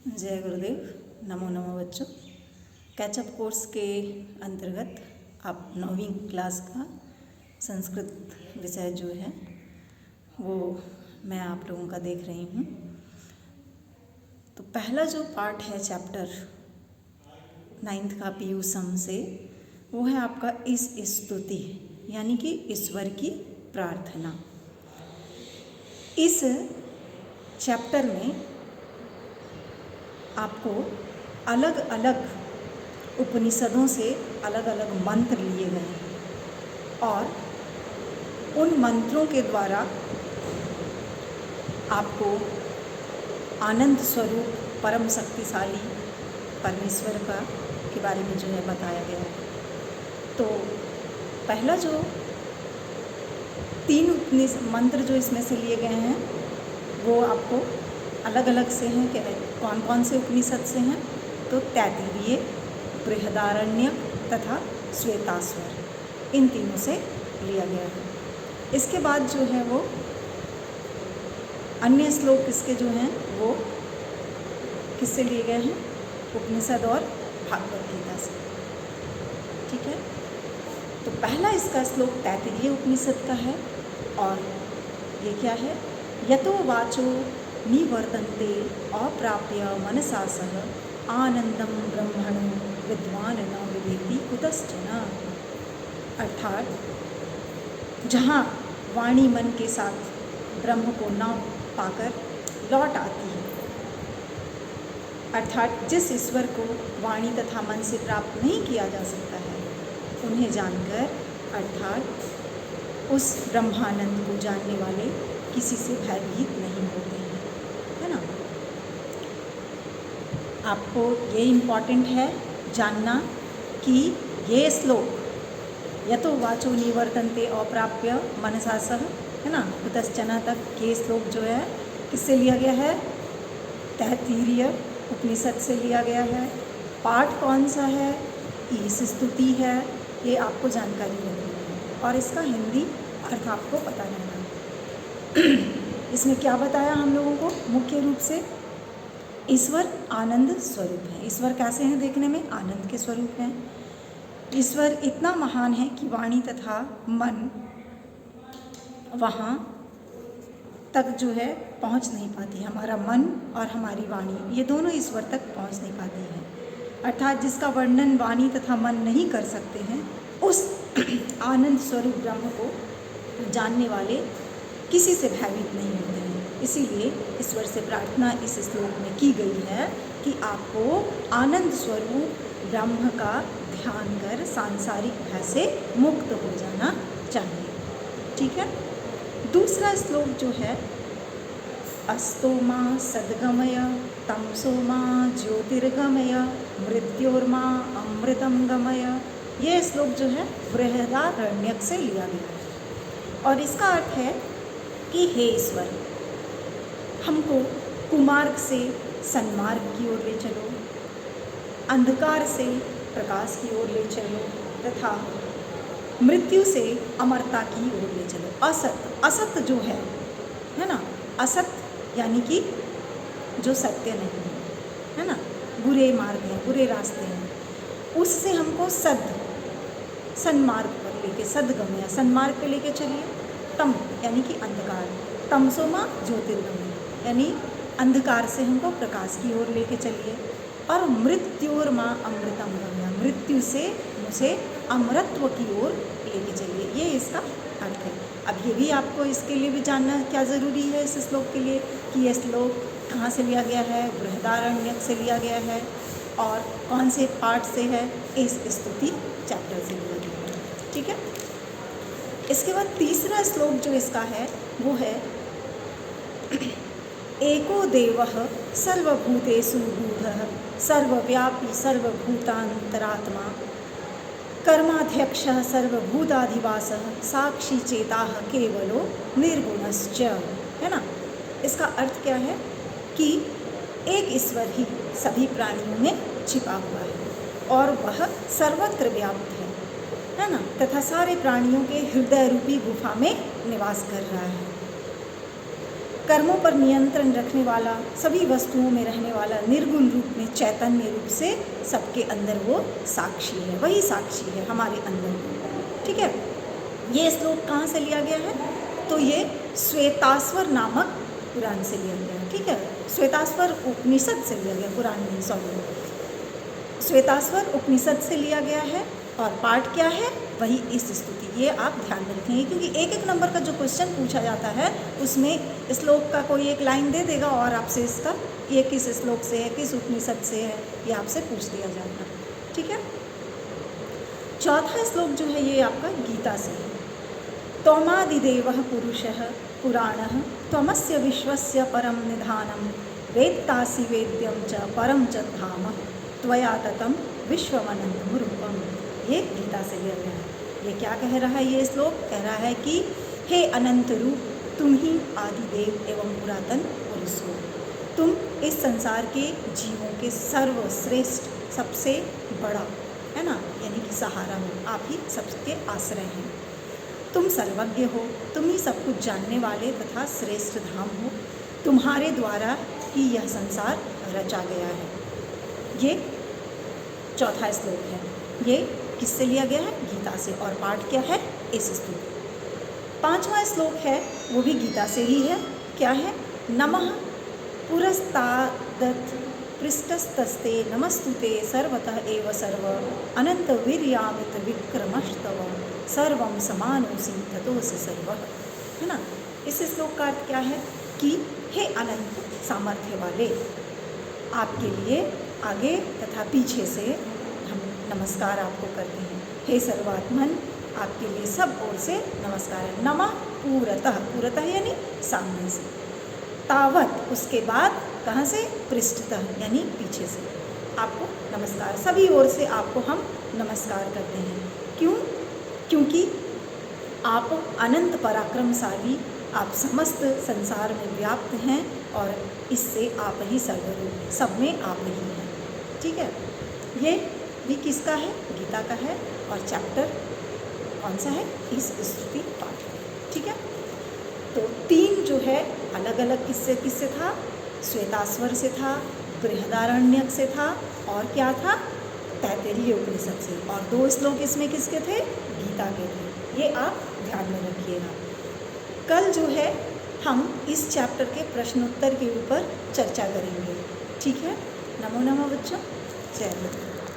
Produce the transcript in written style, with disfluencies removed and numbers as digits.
जय गुरुदेव। नमो नमो बच्चों। Catch up course के अंतर्गत आप 9वीं क्लास का संस्कृत विषय जो है वो मैं आप लोगों का देख रही हूँ। तो पहला जो पार्ट है चैप्टर 9th का पीयू सम से, वो है आपका इस स्तुति यानी कि ईश्वर की प्रार्थना। इस चैप्टर में आपको अलग अलग उपनिषदों से अलग अलग मंत्र लिए गए हैं और उन मंत्रों के द्वारा आपको आनंद स्वरूप परम शक्तिशाली परमेश्वर का के बारे में जो है बताया गया है। तो पहला जो 3 मंत्र जो इसमें से लिए गए हैं वो आपको अलग अलग से हैं कि कौन कौन से उपनिषद से हैं। तो तैत्तिरीय, बृहदारण्यक तथा श्वेताश्वर, इन तीनों से लिया गया है। इसके बाद जो है वो अन्य श्लोक इसके जो हैं वो किससे लिए गए हैं? उपनिषद और भागवत गीता से। ठीक है। तो पहला इसका श्लोक तैत्तिरीय उपनिषद का है और ये क्या है? यतो वाचो निवर्तन्ते अप्राप्य मनसा सह आनंदम ब्रह्मणो विद्वान न विवेति कुतश्चन। अर्थात जहाँ वाणी मन के साथ ब्रह्म को न पाकर लौट आती है, अर्थात जिस ईश्वर को वाणी तथा मन से प्राप्त नहीं किया जा सकता है, उन्हें जानकर अर्थात उस ब्रह्मानंद को जानने वाले किसी से भयभीत नहीं होते हैं, है ना। आपको ये इम्पॉर्टेंट है जानना कि ये श्लोक यतो वाचो निवर्तन्ते अप्राप्य मनसा सह, है ना, कुतश्चन तक ये श्लोक जो है किससे लिया गया है? तैत्तिरीय उपनिषद से लिया गया है। पाठ कौन सा है? ईश स्तुति है। ये आपको जानकारी रखनी है और इसका हिंदी अर्थ आपको पता रहना। इसमें क्या बताया हम लोगों को? मुख्य रूप से ईश्वर आनंद स्वरूप है। ईश्वर कैसे हैं देखने में? आनंद के स्वरूप हैं। ईश्वर इतना महान है कि वाणी तथा मन वहाँ तक जो है पहुँच नहीं पाती। हमारा मन और हमारी वाणी, ये दोनों ईश्वर तक पहुँच नहीं पाती हैं। अर्थात जिसका वर्णन वाणी तथा मन नहीं कर सकते हैं, उस आनंद स्वरूप ब्रह्म को जानने वाले किसी से भयभीत नहीं होते हैं। इसीलिए ईश्वर से प्रार्थना इस श्लोक में की गई है कि आपको आनंद स्वरूप ब्रह्म का ध्यान कर सांसारिक भय से मुक्त हो जाना चाहिए। ठीक है। दूसरा श्लोक जो है, अस्तो मा सद्गमय तमसो मा ज्योतिर्गमय मृत्योर्मा अमृतम गमय, ये श्लोक जो है बृहदारण्यक से लिया गया है और इसका अर्थ है कि हे ईश्वर, हमको कुमार्ग से सन्मार्ग की ओर ले चलो, अंधकार से प्रकाश की ओर ले चलो तथा मृत्यु से अमरता की ओर ले चलो। असत जो है ना, असत यानी कि जो सत्य नहीं है ना, बुरे मार्ग हैं, बुरे रास्ते हैं, उससे हमको सन्मार्ग पर लेके, सद्गमय सन्मार्ग पे लेके चलिए। तम यानी कि अंधकार, तमसोमा ज्योतिर्गमय यानी अंधकार से हमको प्रकाश की ओर लेके चलिए। और मृत्योर्मा अमृतम गम्य, मृत्यु से मुझे अमरत्व की ओर लेके चलिए। ये इसका अर्थ है। अब ये भी आपको इसके लिए भी जानना क्या ज़रूरी है इस श्लोक के लिए कि यह श्लोक कहाँ से लिया गया है? बृहदारण्यक से लिया गया है और कौन से पाठ से है? इस स्तुति चैप्टर से लिया गया है। ठीक है। इसके बाद तीसरा श्लोक जो इसका है वो है एको देवः सर्वभूतेषु गूढ़ः सर्वव्यापी सर्वभूतान्तरात्मा कर्माध्यक्षः सर्वभूताधिवासः साक्षी चेताः केवलो निर्गुणश्च, है ना। इसका अर्थ क्या है कि एक ईश्वर ही सभी प्राणियों में छिपा हुआ है और वह सर्वत्र व्याप्त है ना, तथा सारे प्राणियों के हृदय रूपी गुफा में निवास कर रहा है। कर्मों पर नियंत्रण रखने वाला, सभी वस्तुओं में रहने वाला, निर्गुण रूप में चैतन्य रूप से सबके अंदर वो साक्षी है, वही साक्षी है हमारे अंदर। ठीक है, ये श्लोक कहाँ से लिया गया है? तो ये श्वेताश्वर नामक पुराण से लिया गया है। ठीक है, श्वेताश्वर उपनिषद से लिया गया, पुराण नहीं, सॉरी, श्वेताश्वर उपनिषद से लिया गया है। और पाठ क्या है? वही इस स्तुति। ये आप ध्यान में रखेंगे, क्योंकि एक एक नंबर का जो क्वेश्चन पूछा जाता है उसमें श्लोक का कोई एक लाइन दे देगा और आपसे इसका ये किस श्लोक से है, किस उपनिषद से है, ये आपसे पूछ दिया जाएगा। ठीक है, चौथा श्लोक जो है ये आपका गीता से है। त्वमादिदेवः पुरुषः पुराणः त्वमस्य विश्वस्य परम निधानम वेत्तासि वेद्यं च परम च धाम त्वया ततं विश्वमनन्तं रूपम। ये गीता से लिया गया है। ये क्या कह रहा है? ये श्लोक कह रहा है कि हे अनंत रूप, तुम ही आदिदेव एवं पुरातन पुरुष हो। तुम इस संसार के जीवों के सर्वश्रेष्ठ, सबसे बड़ा, है ना, यानी कि सहारा हो। आप ही सबके आश्रय हैं। तुम सर्वज्ञ हो, तुम ही सब कुछ जानने वाले तथा श्रेष्ठ धाम हो। तुम्हारे द्वारा ही यह संसार रचा गया है। ये चौथा श्लोक है। ये किससे लिया गया है? गीता से। और पाठ क्या है? इस स्तुति। पांचवा श्लोक है वो भी गीता से ही है। क्या है? नमः पुरस्तादत् पृष्ठस्तस्ते नमस्तुते सर्वतः एव सर्व अनंत वीर्यामित विक्रमस्तव सर्वं समानोऽसि ततोऽसि सर्वः। है ना, इस श्लोक का अर्थ क्या है कि हे अनंत सामर्थ्य वाले, आपके लिए आगे तथा पीछे से हम नमस्कार आपको करते हैं। हे सर्वात्मन, आपके लिए सब ओर से नमस्कार है। नमः पूरतः, पूरतः यानी सामने से, तावत उसके बाद कहाँ से? पृष्ठतः यानी पीछे से आपको नमस्कार, सभी ओर से आपको हम नमस्कार करते हैं। क्यों? क्योंकि आप अनंत पराक्रमशाली, आप समस्त संसार में व्याप्त हैं और इससे आप ही सर्वरूप, सब में आप ही हैं। ठीक है, ये भी किसका है? गीता का है। और चैप्टर कौन सा है? इस स्तुति पाठ। ठीक है, तो 3 जो है अलग अलग किससे था? श्वेताश्वर से था, बृहदारण्यक से था, और क्या था? तैत्तिरीय उपनिषद से। और 2 श्लोक इसमें किसके थे? गीता के थे। ये आप ध्यान में रखिएगा। कल जो है हम इस चैप्टर के प्रश्नोत्तर के ऊपर चर्चा करेंगे। ठीक है, नमो नमः बच्चों, जय हिंद।